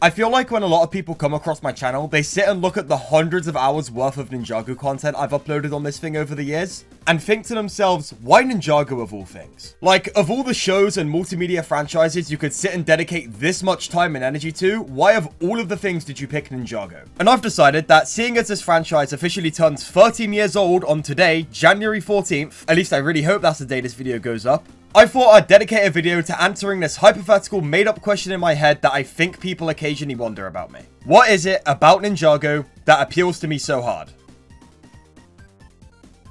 I feel like when a lot of people come across my channel, they sit and look at the hundreds of hours worth of Ninjago content I've uploaded on this thing over the years, and think to themselves, why Ninjago of all things? Like, of all the shows and multimedia franchises you could sit and dedicate this much time and energy to, why of all of the things did you pick Ninjago? And I've decided that seeing as this franchise officially turns 13 years old on today, January 14th, at least I really hope that's the day this video goes up, I thought I'd dedicate a video to answering this hypothetical made-up question in my head that I think people occasionally wonder about me. What is it about Ninjago that appeals to me so hard?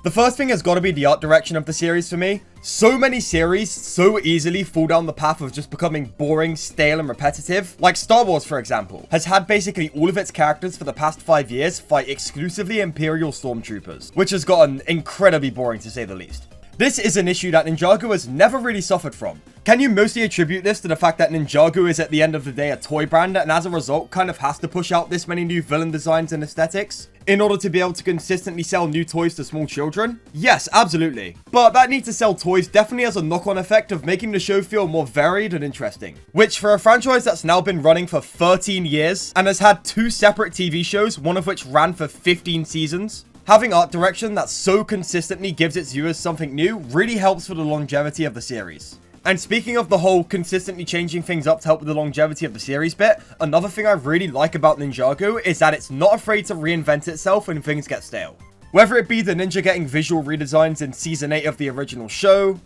The first thing has got to be the art direction of the series for me. So many series so easily fall down the path of just becoming boring, stale, and repetitive. Like Star Wars, for example, has had basically all of its characters for the past 5 years fight exclusively Imperial Stormtroopers, which has gotten incredibly boring to say the least. This is an issue that Ninjago has never really suffered from. Can you mostly attribute this to the fact that Ninjago is at the end of the day a toy brand and as a result kind of has to push out this many new villain designs and aesthetics in order to be able to consistently sell new toys to small children? Yes, absolutely. But that need to sell toys definitely has a knock-on effect of making the show feel more varied and interesting. Which for a franchise that's now been running for 13 years and has had 2 separate TV shows, one of which ran for 15 seasons, having art direction that so consistently gives its viewers something new really helps for the longevity of the series. And speaking of the whole consistently changing things up to help with the longevity of the series bit, another thing I really like about Ninjago is that it's not afraid to reinvent itself when things get stale. Whether it be the ninja getting visual redesigns in season 8 of the original show,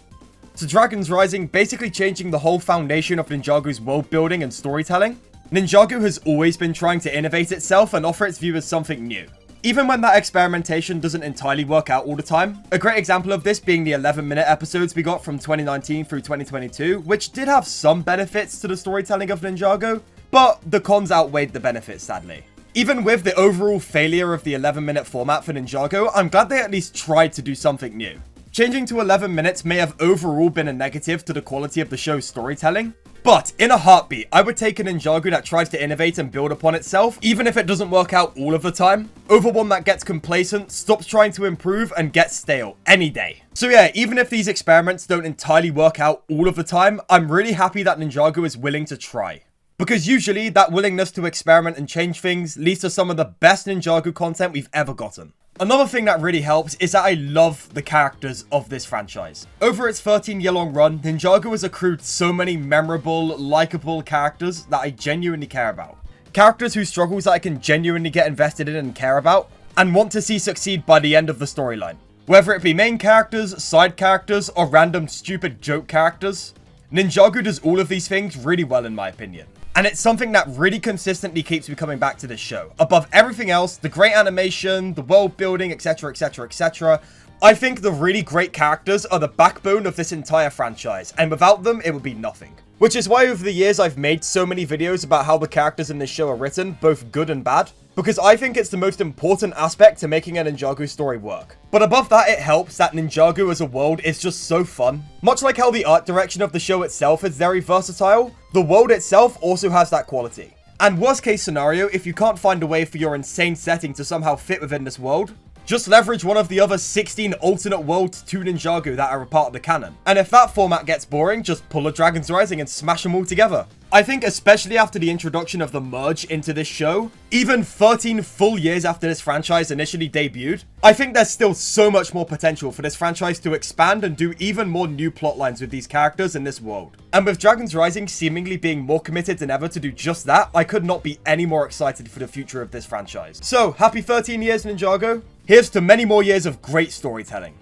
to Dragon's Rising basically changing the whole foundation of Ninjago's world building and storytelling, Ninjago has always been trying to innovate itself and offer its viewers something new. Even when that experimentation doesn't entirely work out all the time. A great example of this being the 11-minute episodes we got from 2019 through 2022, which did have some benefits to the storytelling of Ninjago, but the cons outweighed the benefits, sadly. Even with the overall failure of the 11-minute format for Ninjago, I'm glad they at least tried to do something new. Changing to 11 minutes may have overall been a negative to the quality of the show's storytelling, but in a heartbeat, I would take a Ninjago that tries to innovate and build upon itself, even if it doesn't work out all of the time, over one that gets complacent, stops trying to improve, and gets stale any day. So yeah, even if these experiments don't entirely work out all of the time, I'm really happy that Ninjago is willing to try. Because usually, that willingness to experiment and change things leads to some of the best Ninjago content we've ever gotten. Another thing that really helps is that I love the characters of this franchise. Over its 13-year-long run, Ninjago has accrued so many memorable, likable characters that I genuinely care about. Characters whose struggles I can genuinely get invested in and care about, and want to see succeed by the end of the storyline. Whether it be main characters, side characters, or random stupid joke characters, Ninjago does all of these things really well in my opinion. And it's something that really consistently keeps me coming back to this show. Above everything else, the great animation, the world building, etc, etc, etc. I think the really great characters are the backbone of this entire franchise, and without them, it would be nothing. Which is why over the years I've made so many videos about how the characters in this show are written, both good and bad, because I think it's the most important aspect to making a Ninjago story work. But above that, it helps that Ninjago as a world is just so fun. Much like how the art direction of the show itself is very versatile, the world itself also has that quality. And worst case scenario, if you can't find a way for your insane setting to somehow fit within this world, just leverage one of the other 16 alternate worlds to Ninjago that are a part of the canon. And if that format gets boring, just pull a Dragon's Rising and smash them all together. I think especially after the introduction of the merge into this show, even 13 full years after this franchise initially debuted, I think there's still so much more potential for this franchise to expand and do even more new plotlines with these characters in this world. And with Dragon's Rising seemingly being more committed than ever to do just that, I could not be any more excited for the future of this franchise. So, happy 13 years Ninjago. Here's to many more years of great storytelling.